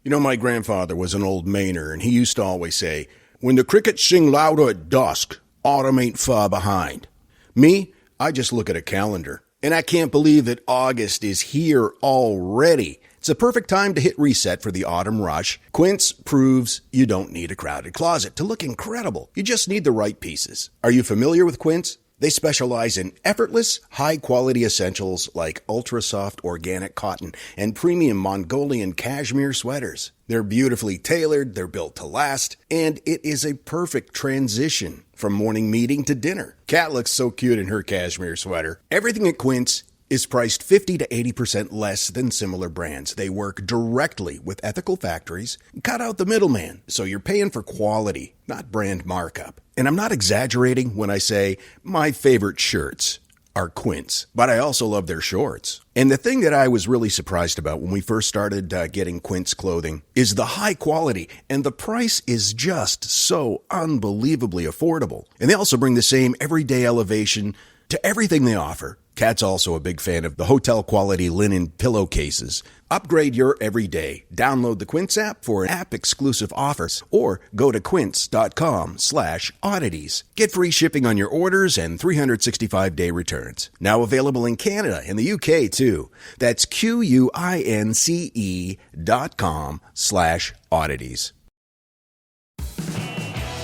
You know, my grandfather was an old Mainer, and he used to always say, "When the crickets sing louder at dusk, autumn ain't far behind." Me, I just look at a calendar, and I can't believe that August is here already. It's a perfect time to hit reset for the autumn rush. Quince proves you don't need a crowded closet to look incredible. You just need the right pieces. Are you familiar with Quince? They specialize in effortless, high-quality essentials like ultra-soft organic cotton and premium Mongolian cashmere sweaters. They're beautifully tailored, they're built to last, and it is a perfect transition from morning meeting to dinner. Kat looks so cute in her cashmere sweater. Everything at Quince is priced 50 to 80% less than similar brands. They work directly with ethical factories and cut out the middleman, so you're paying for quality, not brand markup. And I'm not exaggerating when I say my favorite shirts are Quince, but I also love their shorts. And the thing that I was really surprised about when we first started getting Quince clothing is the high quality, and the price is just so unbelievably affordable. And they also bring the same everyday elevation to everything they offer. Kat's also a big fan of the hotel-quality linen pillowcases. Upgrade your everyday. Download the Quince app for app-exclusive offers or go to quince.com/oddities. Get free shipping on your orders and 365-day returns. Now available in Canada and the UK, too. That's QUINCE.com/oddities.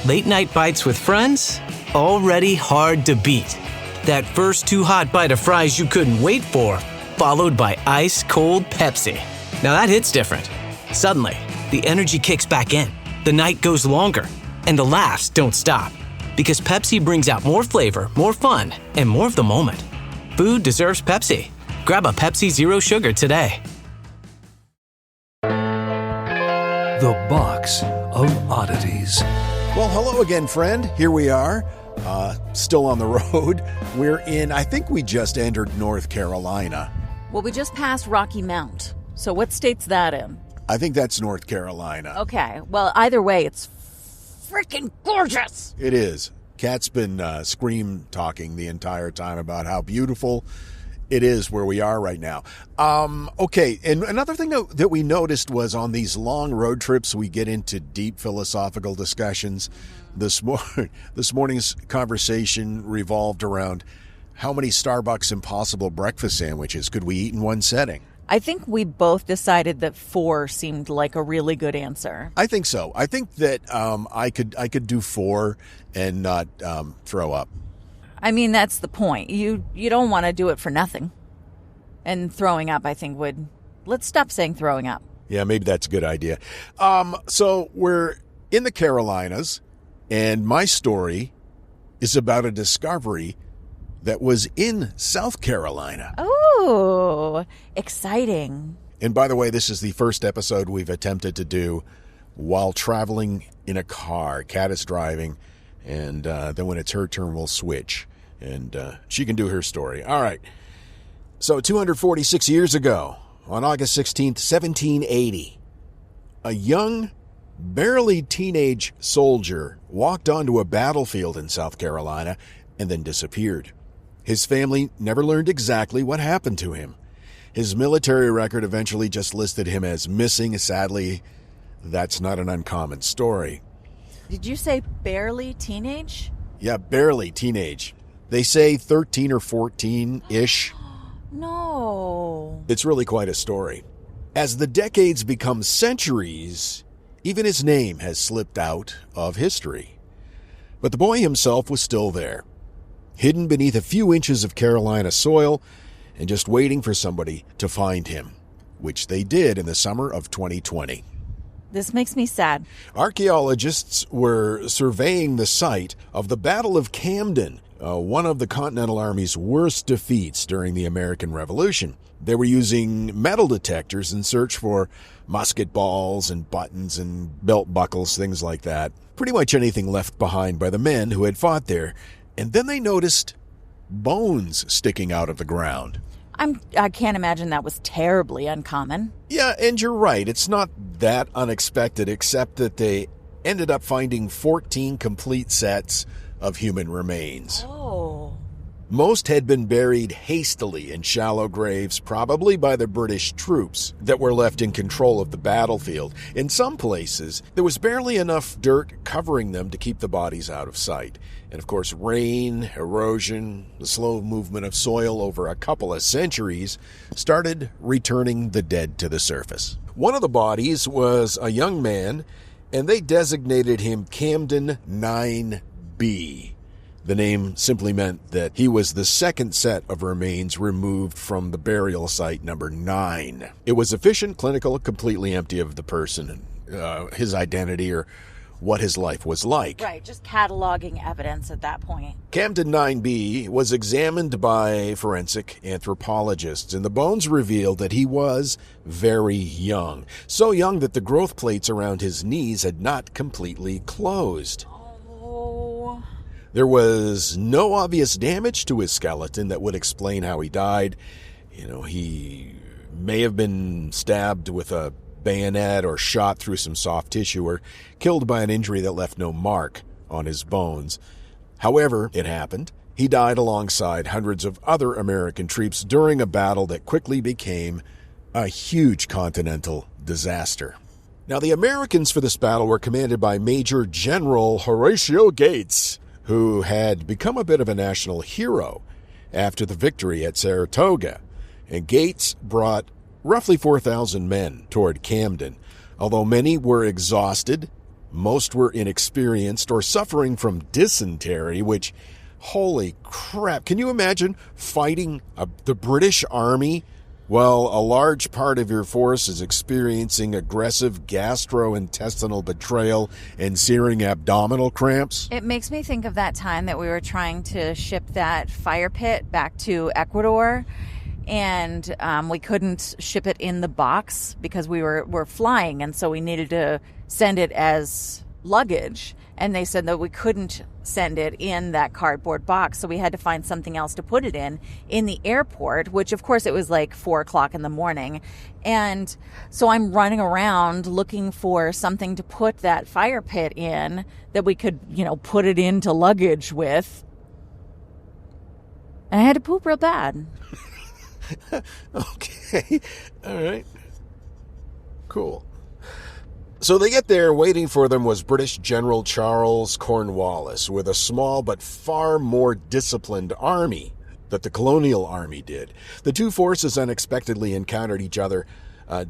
Late night bites with friends? Already hard to beat. That first too hot bite of fries you couldn't wait for, followed by ice-cold Pepsi. Now that hits different. Suddenly, the energy kicks back in, the night goes longer, and the laughs don't stop. Because Pepsi brings out more flavor, more fun, and more of the moment. Food deserves Pepsi. Grab a Pepsi Zero Sugar today. The Box of Oddities. Well, hello again, friend. Here we are. Still on the road. We're in, I think we just entered North Carolina. Well, we just passed Rocky Mount. So what state's that in? I think that's North Carolina. Okay. Well, either way, it's freaking gorgeous. It is. Kat's been scream-talking the entire time about how beautiful it is where we are right now. Okay, and another thing that we noticed was on these long road trips, we get into deep philosophical discussions. This morning's conversation revolved around how many Starbucks Impossible breakfast sandwiches could we eat in one setting? I think we both decided that 4 seemed like a really good answer. I think so. I think that I could do 4 and not throw up. I mean, that's the point. You don't want to do it for nothing. And throwing up, I think, would... Let's stop saying throwing up. Yeah, maybe that's a good idea. So we're in the Carolinas, and my story is about a discovery that was in South Carolina. Oh, exciting. And by the way, this is the first episode we've attempted to do while traveling in a car. Kat is driving, and then when it's her turn, we'll switch. And she can do her story. All right. So 246 years ago, on August 16th, 1780, a young, barely teenage soldier walked onto a battlefield in South Carolina and then disappeared. His family never learned exactly what happened to him. His military record eventually just listed him as missing. Sadly, that's not an uncommon story. Did you say barely teenage? Yeah, barely teenage. They say 13 or 14-ish. No. It's really quite a story. As the decades become centuries, even his name has slipped out of history. But the boy himself was still there, hidden beneath a few inches of Carolina soil and just waiting for somebody to find him, which they did in the summer of 2020. This makes me sad. Archaeologists were surveying the site of the Battle of Camden, one of the Continental Army's worst defeats during the American Revolution. They were using metal detectors in search for musket balls and buttons and belt buckles, things like that. Pretty much anything left behind by the men who had fought there. And then they noticed bones sticking out of the ground. I can't imagine that was terribly uncommon. Yeah, and you're right. It's not that unexpected, except that they ended up finding 14 complete sets of human remains. Oh. Most had been buried hastily in shallow graves, probably by the British troops that were left in control of the battlefield. In some places, there was barely enough dirt covering them to keep the bodies out of sight. And of course, rain, erosion, the slow movement of soil over a couple of centuries started returning the dead to the surface. One of the bodies was a young man, and they designated him Camden 9B. The name simply meant that he was the second set of remains removed from the burial site number 9. It was efficient, clinical, completely empty of the person, his identity, or what his life was like. Right, just cataloging evidence at that point. Camden 9B was examined by forensic anthropologists, and the bones revealed that he was very young. So young that the growth plates around his knees had not completely closed. Oh. There was no obvious damage to his skeleton that would explain how he died. He may have been stabbed with a bayonet or shot through some soft tissue or killed by an injury that left no mark on his bones. However, it happened. He died alongside hundreds of other American troops during a battle that quickly became a huge continental disaster. Now, the Americans for this battle were commanded by Major General Horatio Gates, who had become a bit of a national hero after the victory at Saratoga. And Gates brought roughly 4,000 men toward Camden. Although many were exhausted, most were inexperienced or suffering from dysentery, which, holy crap, can you imagine fighting the British Army while a large part of your force is experiencing aggressive gastrointestinal betrayal and searing abdominal cramps? It makes me think of that time that we were trying to ship that fire pit back to Ecuador, and we couldn't ship it in the box because we were flying, and so we needed to send it as luggage. And they said that we couldn't send it in that cardboard box, so we had to find something else to put it in the airport, which of course it was like 4:00 in the morning. And so I'm running around looking for something to put that fire pit in that we could, put it into luggage with. And I had to poop real bad. Okay. All right. Cool. So they get there, waiting for them was British General Charles Cornwallis with a small but far more disciplined army that the colonial army did. The two forces unexpectedly encountered each other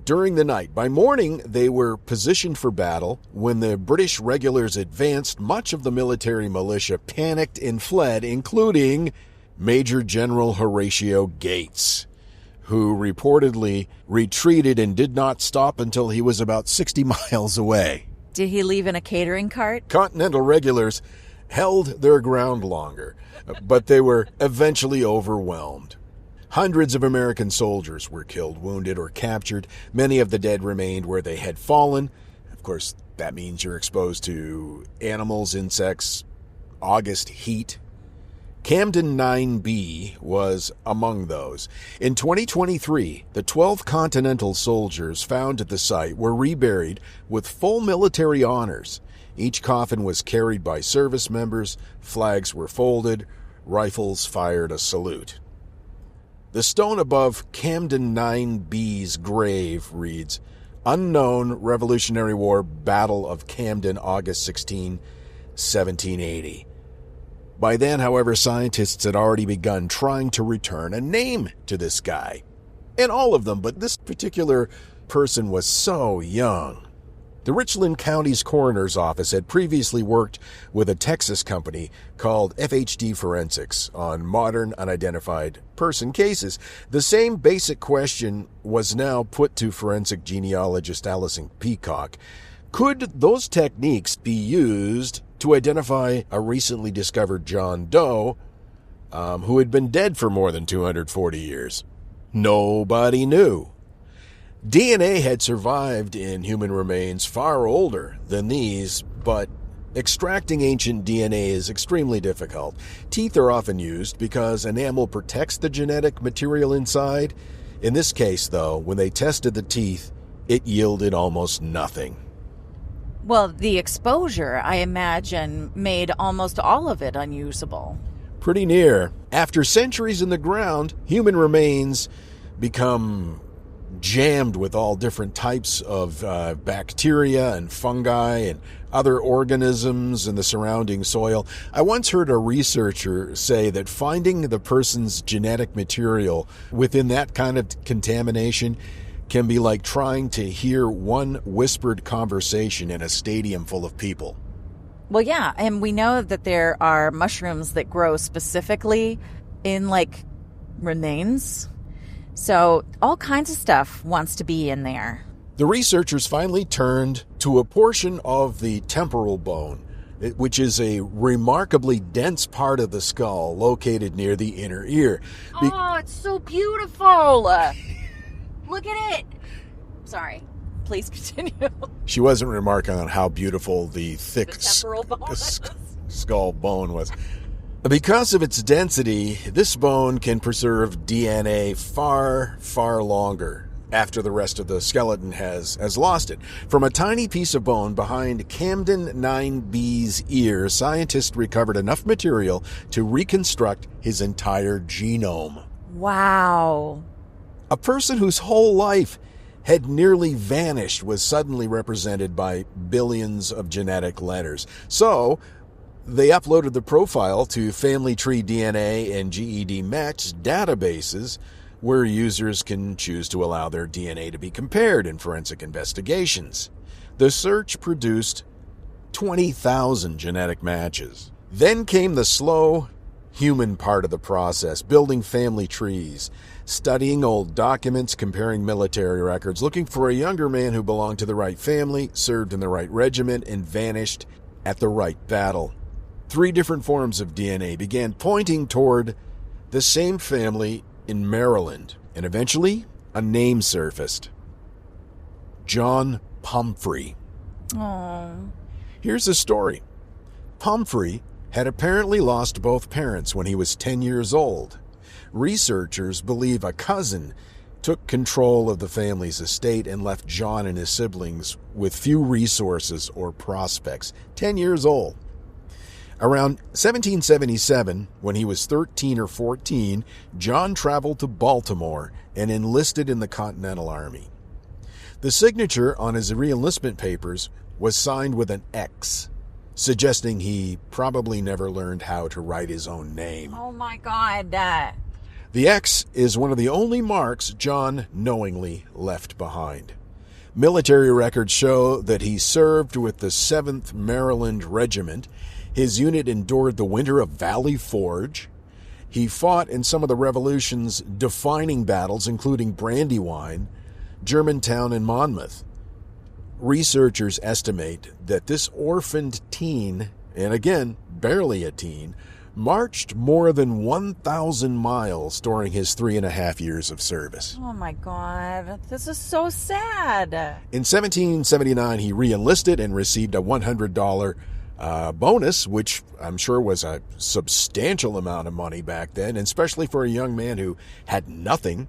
during the night. By morning, they were positioned for battle. When the British regulars advanced, much of the military militia panicked and fled, including Major General Horatio Gates, who reportedly retreated and did not stop until he was about 60 miles away. Did he leave in a catering cart? Continental regulars held their ground longer, but they were eventually overwhelmed. Hundreds of American soldiers were killed, wounded, or captured. Many of the dead remained where they had fallen. Of course, that means you're exposed to animals, insects, August heat. Camden 9B was among those. In 2023, the 12 Continental soldiers found at the site were reburied with full military honors. Each coffin was carried by service members, flags were folded, rifles fired a salute. The stone above Camden 9B's grave reads, Unknown Revolutionary War Battle of Camden, August 16, 1780. By then, however, scientists had already begun trying to return a name to this guy. And all of them, but this particular person was so young. The Richland County's coroner's office had previously worked with a Texas company called FHD Forensics on modern unidentified person cases. The same basic question was now put to forensic genealogist Allison Peacock. Could those techniques be used to identify a recently discovered John Doe who had been dead for more than 240 years? Nobody knew. DNA had survived in human remains far older than these, but extracting ancient DNA is extremely difficult. Teeth are often used because enamel protects the genetic material inside. In this case, though, when they tested the teeth, it yielded almost nothing. Well, the exposure, I imagine, made almost all of it unusable. Pretty near. After centuries in the ground, human remains become jammed with all different types of bacteria and fungi and other organisms in the surrounding soil. I once heard a researcher say that finding the person's genetic material within that kind of contamination can be like trying to hear one whispered conversation in a stadium full of people. Well, yeah, and we know that there are mushrooms that grow specifically in, like, remains. So all kinds of stuff wants to be in there. The researchers finally turned to a portion of the temporal bone, which is a remarkably dense part of the skull located near the inner ear. Oh, it's so beautiful. Look at it. Sorry. Please continue. She wasn't remarking on how beautiful the thick temporal bone skull bone was. Because of its density, this bone can preserve DNA far, far longer after the rest of the skeleton has lost it. From a tiny piece of bone behind Camden 9B's ear, scientists recovered enough material to reconstruct his entire genome. Wow. A person whose whole life had nearly vanished was suddenly represented by billions of genetic letters. So they uploaded the profile to Family Tree DNA and GED Match databases, where users can choose to allow their DNA to be compared in forensic investigations. The search produced 20,000 genetic matches. Then came the slow human part of the process, building family trees, studying old documents, comparing military records, looking for a younger man who belonged to the right family, served in the right regiment, and vanished at the right battle. 3 different forms of DNA began pointing toward the same family in Maryland, and eventually a name surfaced. John Pumphrey. Aww. Here's the story. Pumphrey had apparently lost both parents when he was 10 years old. Researchers believe a cousin took control of the family's estate and left John and his siblings with few resources or prospects. 10 years old. Around 1777, when he was 13 or 14, John traveled to Baltimore and enlisted in the Continental Army. The signature on his re-enlistment papers was signed with an X, suggesting he probably never learned how to write his own name. Oh my God. The X is one of the only marks John knowingly left behind. Military records show that he served with the 7th Maryland Regiment. His unit endured the Winter of Valley Forge. He fought in some of the Revolution's defining battles, including Brandywine, Germantown, and Monmouth. Researchers estimate that this orphaned teen, and again, barely a teen, marched more than 1,000 miles during his 3.5 years of service. Oh my God. This is so sad. In 1779, he re-enlisted and received a $100 bonus, which I'm sure was a substantial amount of money back then, and especially for a young man who had nothing.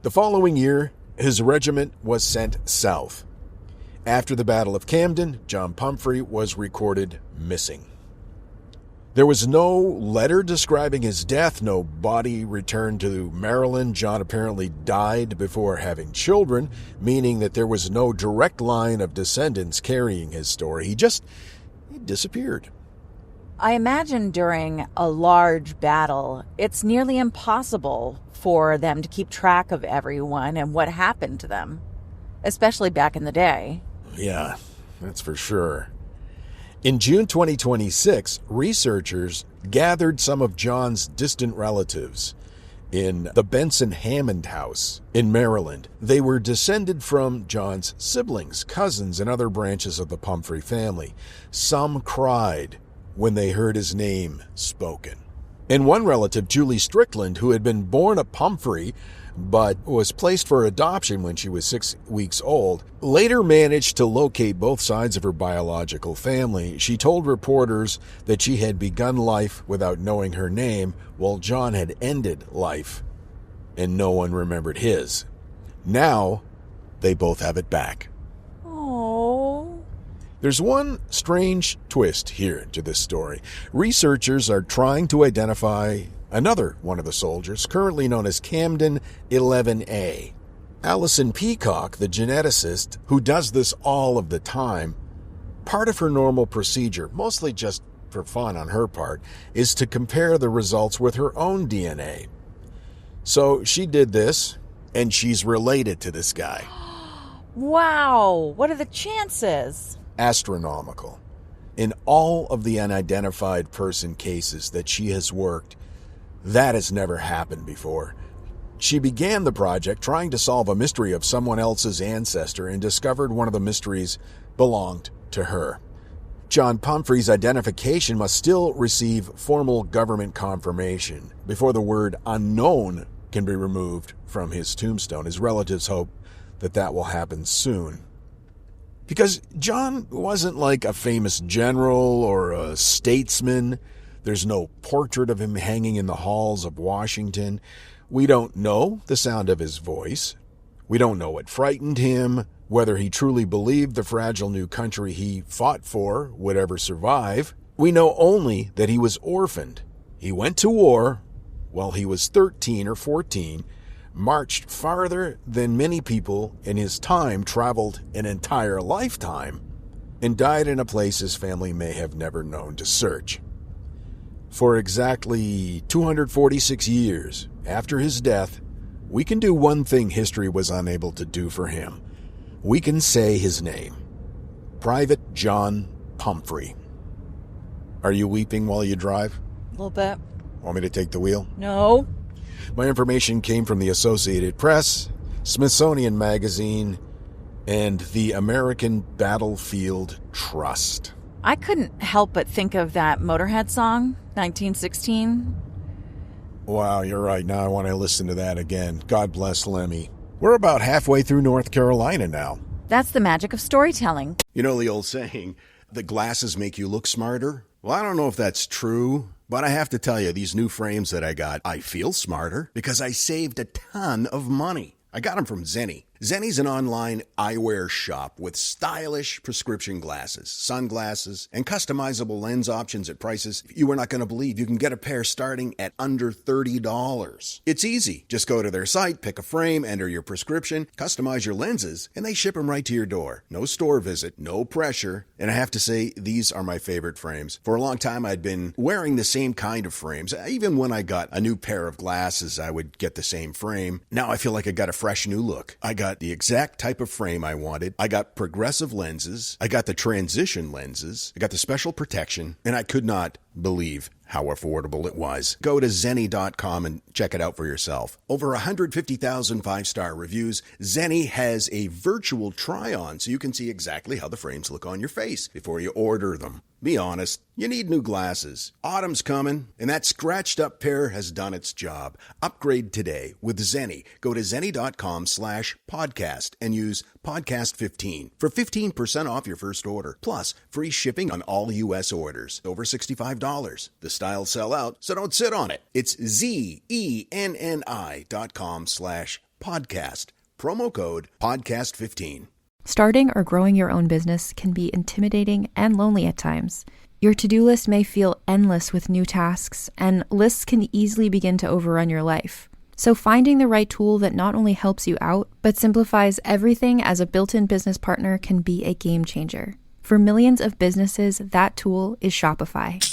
The following year, his regiment was sent south. After the Battle of Camden, John Pumphrey was recorded missing. There was no letter describing his death, no body returned to Maryland. John apparently died before having children, meaning that there was no direct line of descendants carrying his story. He disappeared. I imagine during a large battle, it's nearly impossible for them to keep track of everyone and what happened to them, especially back in the day. Yeah, that's for sure. In June 2026, researchers gathered some of John's distant relatives in the Benson Hammond house in Maryland. They were descended from John's siblings, cousins, and other branches of the Pumphrey family. Some cried when they heard his name spoken. And one relative, Julie Strickland, who had been born a Pumphrey but was placed for adoption when she was 6 weeks old, later managed to locate both sides of her biological family. She told reporters that she had begun life without knowing her name, while John had ended life, and no one remembered his. Now, they both have it back. Oh. There's one strange twist here to this story. Researchers are trying to identify another one of the soldiers, currently known as Camden 11A. Alison Peacock, the geneticist who does this all of the time, part of her normal procedure, mostly just for fun on her part, is to compare the results with her own DNA. So she did this, and she's related to this guy. Wow, what are the chances? Astronomical. In all of the unidentified person cases that she has worked, that has never happened before. She began the project trying to solve a mystery of someone else's ancestor and discovered one of the mysteries belonged to her. John Pumphrey's identification must still receive formal government confirmation before the word unknown can be removed from his tombstone. His relatives hope that that will happen soon. Because John wasn't like a famous general or a statesman. There's no portrait of him hanging in the halls of Washington. We don't know the sound of his voice. We don't know what frightened him, whether he truly believed the fragile new country he fought for would ever survive. We know only that he was orphaned. He went to war while he was 13 or 14, marched farther than many people in his time traveled an entire lifetime, and died in a place his family may have never known to search. For exactly 246 years after his death, we can do one thing history was unable to do for him. We can say his name. Private John Pumphrey. Are you weeping while you drive? A little bit. Want me to take the wheel? No. My information came from the Associated Press, Smithsonian Magazine, and the American Battlefield Trust. I couldn't help but think of that Motorhead song, 1916. Wow, you're right. Now I want to listen to that again. God bless Lemmy. We're about halfway through North Carolina now. That's the magic of storytelling. You know the old saying, the glasses make you look smarter? Well, I don't know if that's true, but I have to tell you, these new frames that I got, I feel smarter because I saved a ton of money. I got them from Zenni. Zenni's an online eyewear shop with stylish prescription glasses, sunglasses, and customizable lens options at prices you were not going to believe. You can get a pair starting at under $30. It's easy. Just go to their site, pick a frame, enter your prescription, customize your lenses, and they ship them right to your door. No store visit, no pressure. And I have to say, these are my favorite frames. For a long time, I'd been wearing the same kind of frames. Even when I got a new pair of glasses, I would get the same frame. Now I feel like I got a fresh new look. I got the exact type of frame I wanted. I got progressive lenses. I got the transition lenses. I got the special protection. And I could not believe how affordable it was. Go to Zenni.com and check it out for yourself. Over 150,000 five-star reviews. Zenni has a virtual try-on so you can see exactly how the frames look on your face before you order them. Be honest, you need new glasses. Autumn's coming, and that scratched-up pair has done its job. Upgrade today with Zenni. Go to Zenni.com/podcast and use podcast15 for 15% off your first order. Plus, free shipping on all U.S. orders over $65. The styles sell out, so don't sit on it. It's ZENNI.com/podcast. Promo code podcast15. Starting or growing your own business can be intimidating and lonely at times. Your to-do list may feel endless with new tasks, and lists can easily begin to overrun your life. So finding the right tool that not only helps you out, but simplifies everything as a built-in business partner can be a game changer. For millions of businesses, that tool is Shopify.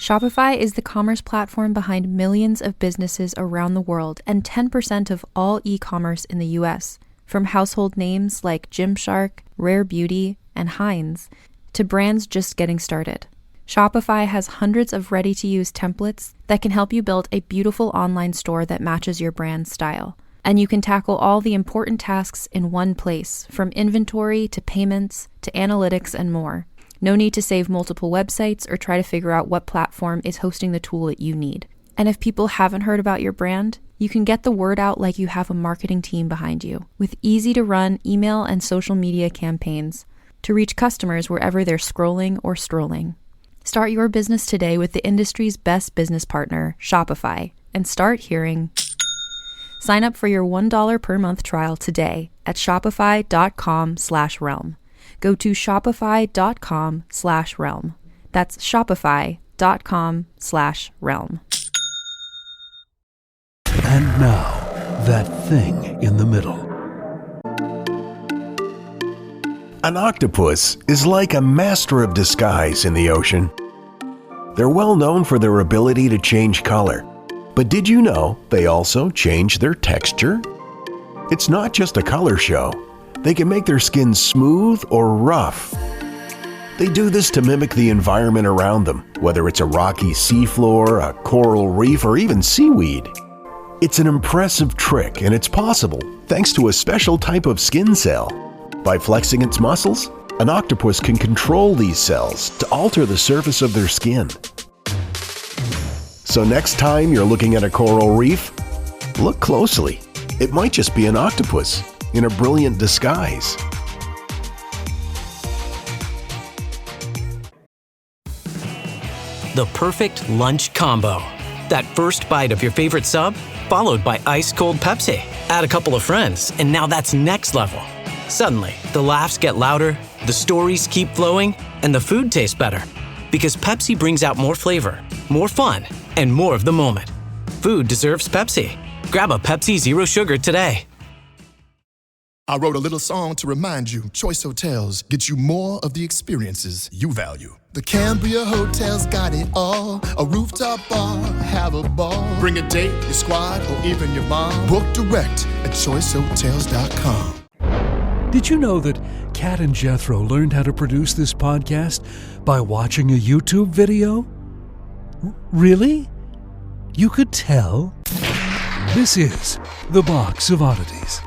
Shopify is the commerce platform behind millions of businesses around the world and 10% of all e-commerce in the US. From household names like Gymshark, Rare Beauty, and Heinz, to brands just getting started. Shopify has hundreds of ready-to-use templates that can help you build a beautiful online store that matches your brand's style. And you can tackle all the important tasks in one place, from inventory to payments to analytics and more. No need to save multiple websites or try to figure out what platform is hosting the tool that you need. And if people haven't heard about your brand, you can get the word out like you have a marketing team behind you, with easy-to-run email and social media campaigns to reach customers wherever they're scrolling or strolling. Start your business today with the industry's best business partner, Shopify, and start hearing. Sign up for your $1 per month trial today at shopify.com/realm. go to shopify.com/realm. That's shopify.com/realm. And now, that thing in the middle. An octopus is like a master of disguise in the ocean. They're well known for their ability to change color. But did you know they also change their texture? It's not just a color show. They can make their skin smooth or rough. They do this to mimic the environment around them, whether it's a rocky seafloor, a coral reef, or even seaweed. It's an impressive trick, and it's possible thanks to a special type of skin cell. By flexing its muscles, an octopus can control these cells to alter the surface of their skin. So next time you're looking at a coral reef, look closely. It might just be an octopus in a brilliant disguise. The perfect lunch combo. That first bite of your favorite sub, followed by ice-cold Pepsi. Add a couple of friends, and now that's next level. Suddenly, the laughs get louder, the stories keep flowing, and the food tastes better. Because Pepsi brings out more flavor, more fun, and more of the moment. Food deserves Pepsi. Grab a Pepsi Zero Sugar today. I wrote a little song to remind you, Choice Hotels get you more of the experiences you value. The Cambria Hotel's got it all. A rooftop bar, have a ball. Bring a date, your squad, or even your mom. Book direct at choicehotels.com. Did you know that Kat and Jethro learned how to produce this podcast by watching a YouTube video? Really? You could tell? This is The Box of Oddities.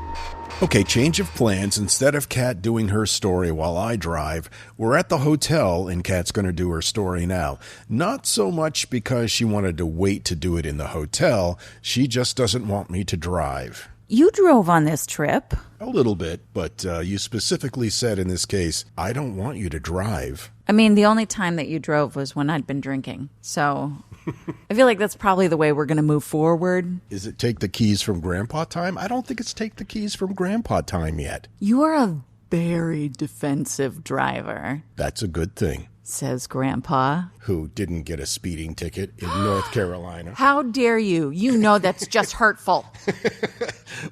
Okay, change of plans. Instead of Kat doing her story while I drive, we're at the hotel and Kat's going to do her story now. Not so much because she wanted to wait to do it in the hotel. She just doesn't want me to drive. You drove on this trip. A little bit, but you specifically said in this case, I don't want you to drive. I mean, the only time that you drove was when I'd been drinking. So I feel like that's probably the way we're going to move forward. Is it take the keys from Grandpa time? I don't think it's take the keys from Grandpa time yet. You are a very defensive driver, That's a good thing. says Grandpa. Who didn't get a speeding ticket in North Carolina. How dare you? You know that's just hurtful.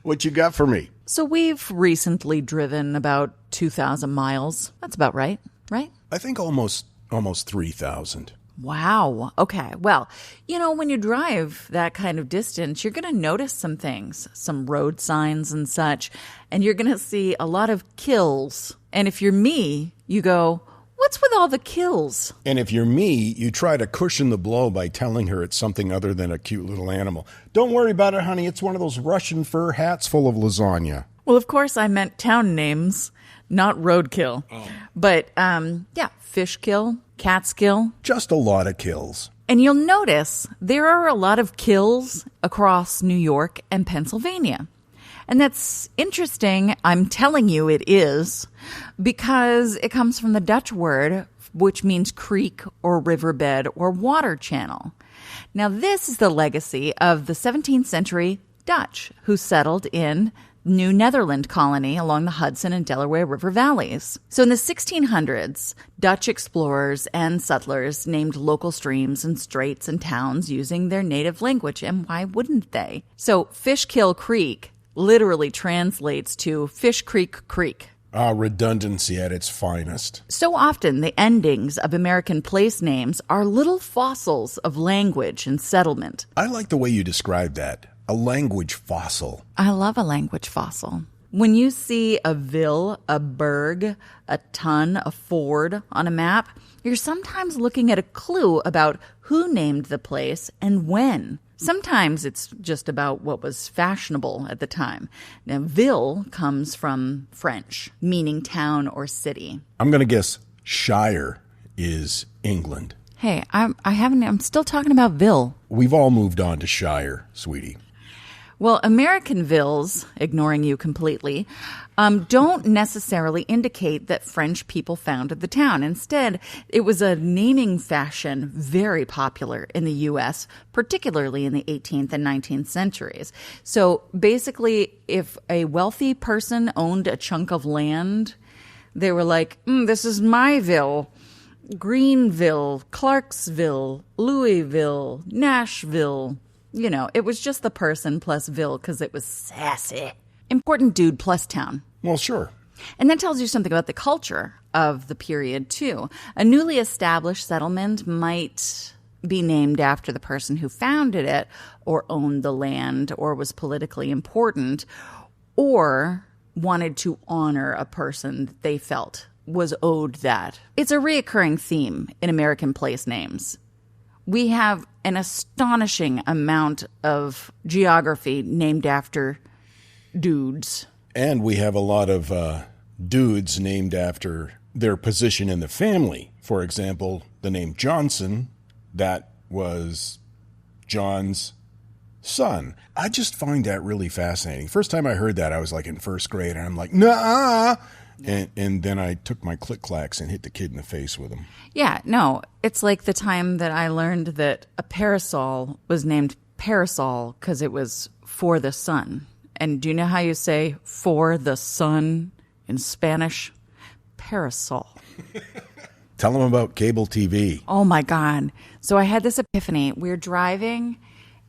What you got for me? So we've recently driven about 2,000 miles. That's about right, right? I think almost 3,000. Wow. Okay. Well, you know, when you drive that kind of distance, you're going to notice some things, some road signs and such, and you're going to see a lot of kills. And if you're me, you go, what's with all the kills? And if you're me, you try to cushion the blow by telling her it's something other than a cute little animal. Don't worry about it, honey. It's one of those Russian fur hats full of lasagna. Well, of course, I meant town names, not roadkill. Oh. But, yeah, fish kill, cats kill. Just a lot of kills. And you'll notice there are a lot of kills across New York and Pennsylvania. And that's interesting, I'm telling you it is, because it comes from the Dutch word, which means creek or riverbed or water channel. Now, this is the legacy of the 17th century Dutch who settled in New Netherland colony along the Hudson and Delaware River valleys. So in the 1600s, Dutch explorers and settlers named local streams and straits and towns using their native language, and why wouldn't they? So Fishkill Creek literally translates to Fish Creek Creek. Redundancy at its finest. So often, the endings of American place names are little fossils of language and settlement. I like the way you described that. A language fossil. I love a language fossil. When you see a ville, a burg, a ton, a ford on a map, you're sometimes looking at a clue about who named the place and when. Sometimes it's just about what was fashionable at the time. Now, ville comes from French, meaning town or city. I'm going to guess Shire is England. Hey, I'm still talking about ville. We've all moved on to Shire, sweetie. Well, American villes, ignoring you completely, don't necessarily indicate that French people founded the town. Instead, it was a naming fashion very popular in the U.S., particularly in the 18th and 19th centuries. So basically, if a wealthy person owned a chunk of land, They were like, this is my ville. Greenville, Clarksville, Louisville, Nashville. You know, it was just the person plus ville because it was sassy. Important dude plus town. Well, sure. And that tells you something about the culture of the period, too. A newly established settlement might be named after the person who founded it or owned the land or was politically important or wanted to honor a person that they felt was owed that. It's a reoccurring theme in American place names. We have an astonishing amount of geography named after dudes. And we have a lot of dudes named after their position in the family. For example, the name Johnson, that was John's son. I just find that really fascinating. First time I heard that, I was like in first grade, and I'm like, nah. And then I took my click-clacks and hit the kid in the face with them. Yeah, no, it's like the time that I learned that a parasol was named parasol because it was for the sun. And do you know how you say for the sun in Spanish? Parasol. Tell them about cable TV. Oh, my God. So I had this epiphany. We're driving,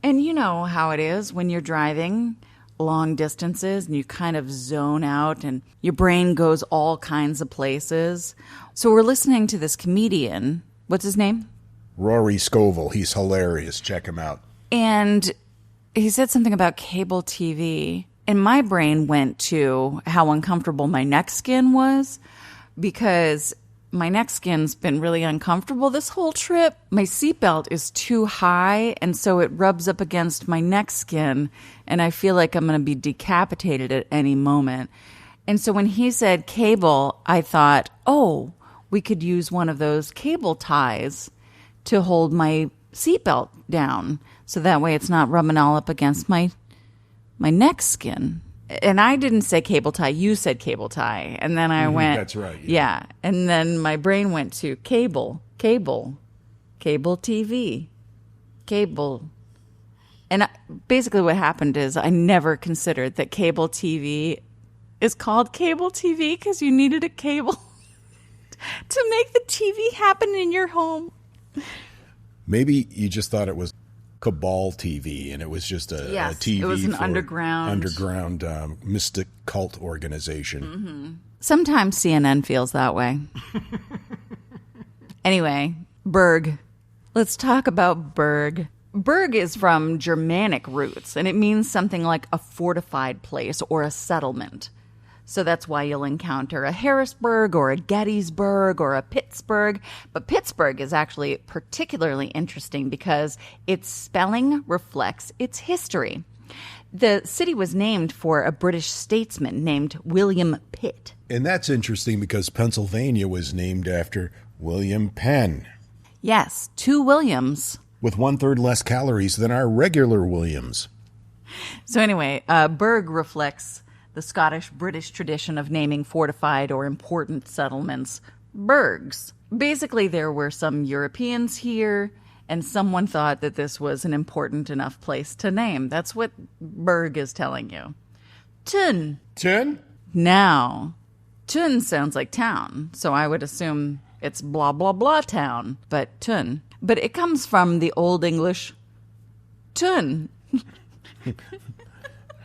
and you know how it is when you're driving long distances and you kind of zone out and your brain goes all kinds of places. So we're listening to this comedian. What's his name? Rory Scovel. He's hilarious. Check him out. And he said something about cable TV, and my brain went to how uncomfortable my neck skin was because my neck skin's been really uncomfortable this whole trip. My seatbelt is too high, and so it rubs up against my neck skin, and I feel like I'm going to be decapitated at any moment. And so when he said cable, I thought, oh, we could use one of those cable ties to hold my seatbelt down, so that way it's not rubbing all up against my neck skin. And I didn't say cable tie. You said cable tie. And then I went. That's right. Yeah. And then my brain went to cable TV, cable. And basically what happened is I never considered that cable TV is called cable TV because you needed a cable to make the TV happen in your home. Maybe you just thought it was Cabal TV, and it was just a TV. It was an for underground mystic cult organization. Mm-hmm. Sometimes CNN feels that way. Anyway, burg. Let's talk about burg. Burg is from Germanic roots, and it means something like a fortified place or a settlement. So that's why you'll encounter a Harrisburg or a Gettysburg or a Pittsburgh. But Pittsburgh is actually particularly interesting because its spelling reflects its history. The city was named for a British statesman named William Pitt. And that's interesting because Pennsylvania was named after William Penn. Yes, 2 Williams. With 1/3 less calories than our regular Williams. So anyway, burg reflects the Scottish-British tradition of naming fortified or important settlements burgs. Basically, there were some Europeans here, and someone thought that this was an important enough place to name. That's what burg is telling you. Tun. Tun? Now, Tun sounds like town, so I would assume it's blah, blah, blah town, but Tun. But it comes from the Old English Tun.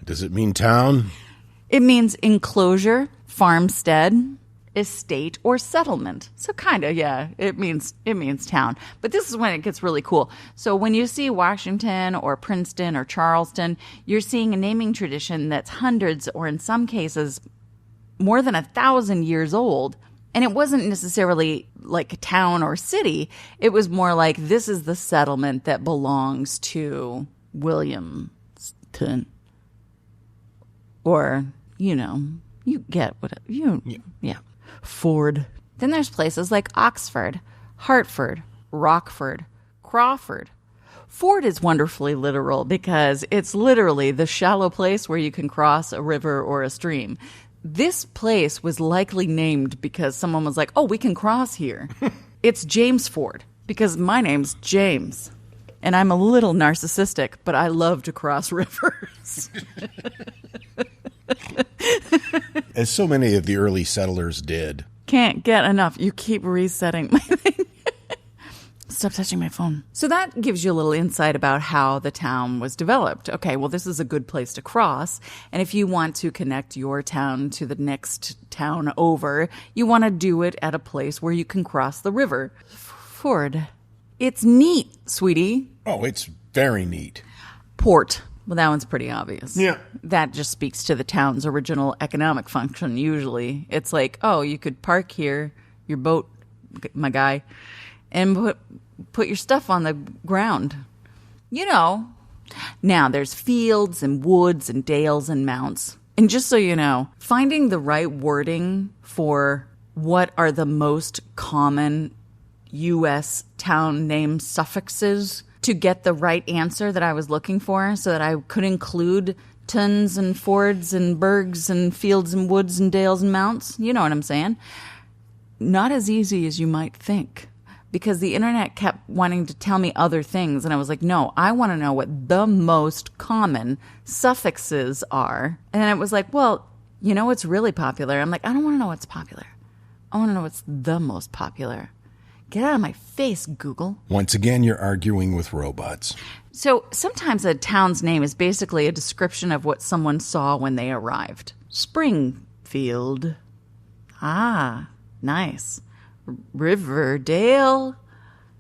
Does it mean town? It means enclosure, farmstead, estate, or settlement. So kind of, yeah, it means town. But this is when it gets really cool. So when you see Washington or Princeton or Charleston, you're seeing a naming tradition that's hundreds or in some cases more than 1,000 years old. And it wasn't necessarily like a town or city. It was more like this is the settlement that belongs to Williamston. Or, you know, you get what yeah. Ford. Then there's places like Oxford, Hartford, Rockford, Crawford. Ford is wonderfully literal because it's literally the shallow place where you can cross a river or a stream. This place was likely named because someone was like, oh, we can cross here. It's James Ford because my name's James. And I'm a little narcissistic, but I love to cross rivers. As so many of the early settlers did. Can't get enough. You keep resetting my thing. Stop touching my phone. So that gives you a little insight about how the town was developed. Okay, well, this is a good place to cross. And if you want to connect your town to the next town over, you want to do it at a place where you can cross the river. Ford. It's neat, sweetie. Oh, it's very neat. Port. Well, that one's pretty obvious. Yeah. That just speaks to the town's original economic function, usually. It's like, oh, you could park here, your boat, my guy, and put your stuff on the ground. You know. Now, there's fields and woods and dales and mounts. And just so you know, finding the right wording for what are the most common U.S. town name suffixes to get the right answer that I was looking for so that I could include tons and fords and burgs and fields and woods and dales and mounts. You know what I'm saying? Not as easy as you might think, because the internet kept wanting to tell me other things. And I was like, no, I want to know what the most common suffixes are. And then it was like, well, you know what's really popular? I'm like, I don't want to know what's popular. I want to know what's the most popular. Get out of my face, Google. Once again, you're arguing with robots. So sometimes a town's name is basically a description of what someone saw when they arrived. Springfield. Ah, nice. Riverdale.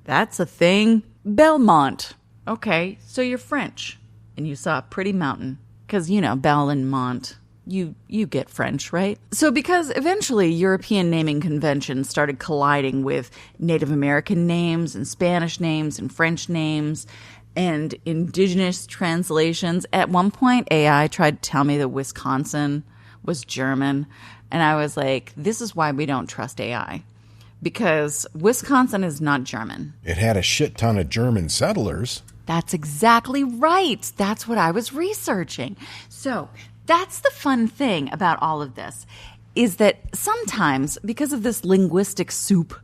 That's a thing. Belmont. Okay, so you're French. And you saw a pretty mountain. Because, you know, Belle and Mont. You get French, right? So because eventually European naming conventions started colliding with Native American names and Spanish names and French names and indigenous translations. At one point, AI tried to tell me that Wisconsin was German. And I was like, this is why we don't trust AI. Because Wisconsin is not German. It had a shit ton of German settlers. That's exactly right. That's what I was researching. So that's the fun thing about all of this, is that sometimes, because of this linguistic soup,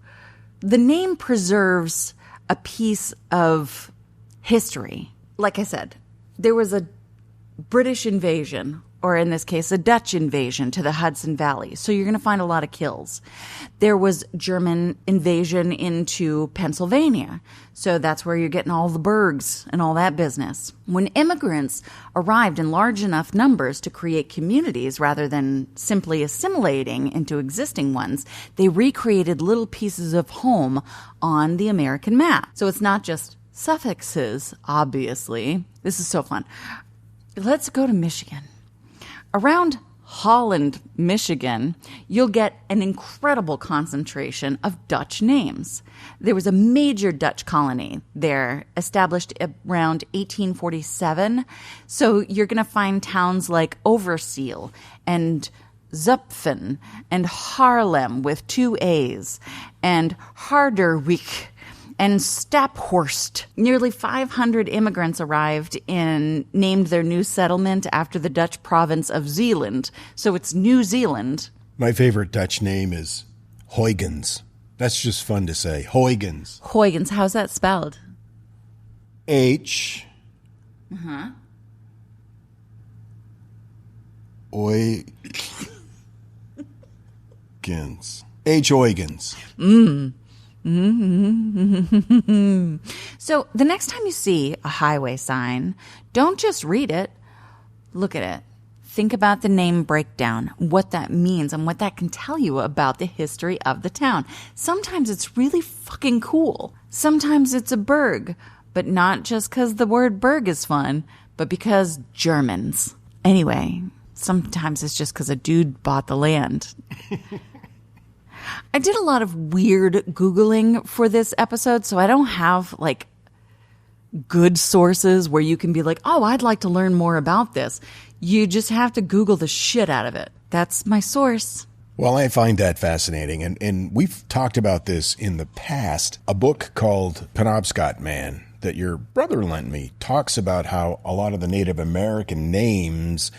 the name preserves a piece of history. Like I said, there was a British invasion, or in this case, a Dutch invasion to the Hudson Valley. So you're going to find a lot of kills. There was German invasion into Pennsylvania. So that's where you're getting all the burgs and all that business. When immigrants arrived in large enough numbers to create communities rather than simply assimilating into existing ones, they recreated little pieces of home on the American map. So it's not just suffixes, obviously. This is so fun. Let's go to Michigan. Around Holland, Michigan, you'll get an incredible concentration of Dutch names. There was a major Dutch colony there, established around 1847. So you're going to find towns like Overseel and Zutphen and Haarlem with 2 A's and Harderwijk and Staphorst. Nearly 500 immigrants arrived and named their new settlement after the Dutch province of Zeeland. So it's New Zealand. My favorite Dutch name is Huygens. That's just fun to say. Huygens. Huygens, how's that spelled? H. Huygens. H. Huygens. So the next time you see a highway sign, don't just read it, look at it. Think about the name breakdown, what that means, and what that can tell you about the history of the town. Sometimes it's really fucking cool. Sometimes it's a burg, but not just because the word burg is fun, but because Germans. Anyway, sometimes it's just because a dude bought the land. I did a lot of weird Googling for this episode, so I don't have, like, good sources where you can be like, oh, I'd like to learn more about this. You just have to Google the shit out of it. That's my source. Well, I find that fascinating, and we've talked about this in the past. A book called Penobscot Man that your brother lent me talks about how a lot of the Native American names,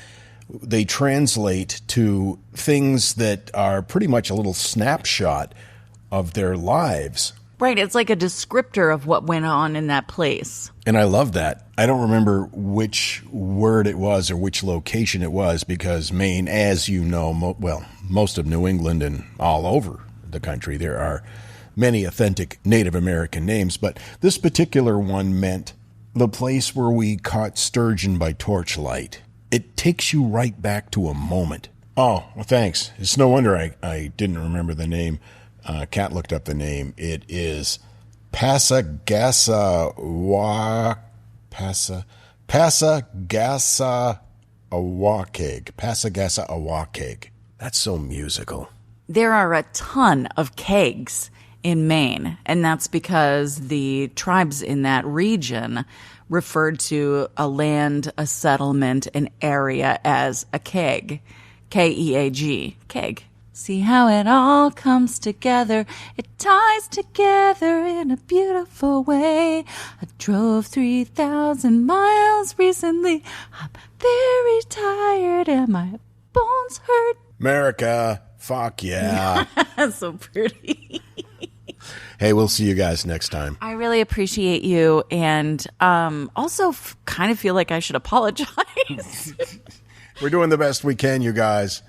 they translate to things that are pretty much a little snapshot of their lives. Right, it's like a descriptor of what went on in that place. And I love that. I don't remember which word it was or which location it was because Maine, as you know, most of New England and all over the country, there are many authentic Native American names. But this particular one meant the place where we caught sturgeon by torchlight. It takes you right back to a moment. Oh, well, thanks. It's no wonder I didn't remember the name. Kat looked up the name. It is Passagasawakeg. Passagasawakeg. That's so musical. There are a ton of kegs in Maine, and that's because the tribes in that region referred to a land, a settlement, an area as a keg. K-E-A-G. Keg. See how it all comes together. It ties together in a beautiful way. I drove 3,000 miles recently. I'm very tired and my bones hurt. America, fuck yeah. That's so pretty. Hey, we'll see you guys next time. I really appreciate you, and also kind of feel like I should apologize. We're doing the best we can, you guys.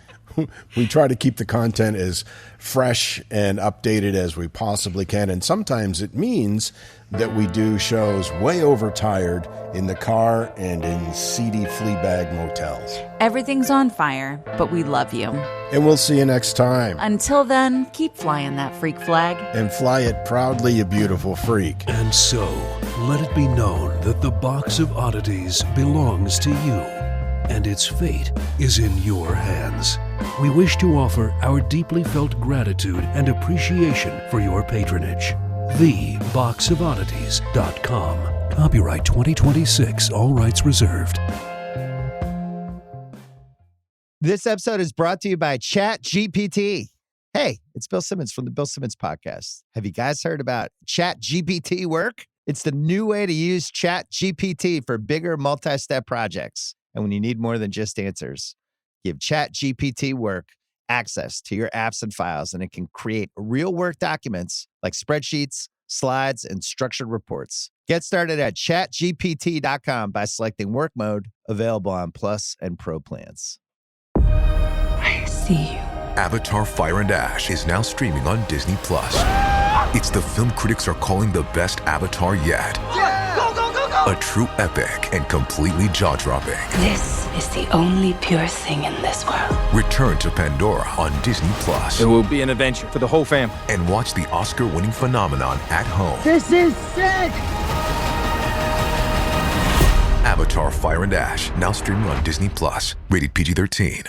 We try to keep the content as fresh and updated as we possibly can, and sometimes it means that we do shows way overtired in the car and in seedy flea bag motels. Everything's on fire, but we love you. And we'll see you next time. Until then, keep flying that freak flag. And fly it proudly, you beautiful freak. And so, let it be known that the Box of Oddities belongs to you, and its fate is in your hands. We wish to offer our deeply felt gratitude and appreciation for your patronage. TheBoxOfOddities.com. Copyright 2026, all rights reserved. This episode is brought to you by ChatGPT. Hey, it's Bill Simmons from the Bill Simmons Podcast. Have you guys heard about ChatGPT work? It's the new way to use ChatGPT for bigger multi-step projects. And when you need more than just answers, give ChatGPT work access to your apps and files, and it can create real work documents like spreadsheets, slides, and structured reports. Get started at chatgpt.com by selecting work mode, available on Plus and Pro plans. I see you. Avatar: Fire and Ash is now streaming on Disney+. It's the film critics are calling the best Avatar yet. Yeah! Go, go, go, go! A true epic and completely jaw-dropping. This is the only pure thing in this world. Return to Pandora on Disney+. It will be an adventure for the whole family. And watch the Oscar-winning phenomenon at home. This is sick! Avatar: Fire and Ash, now streaming on Disney+. Rated PG-13.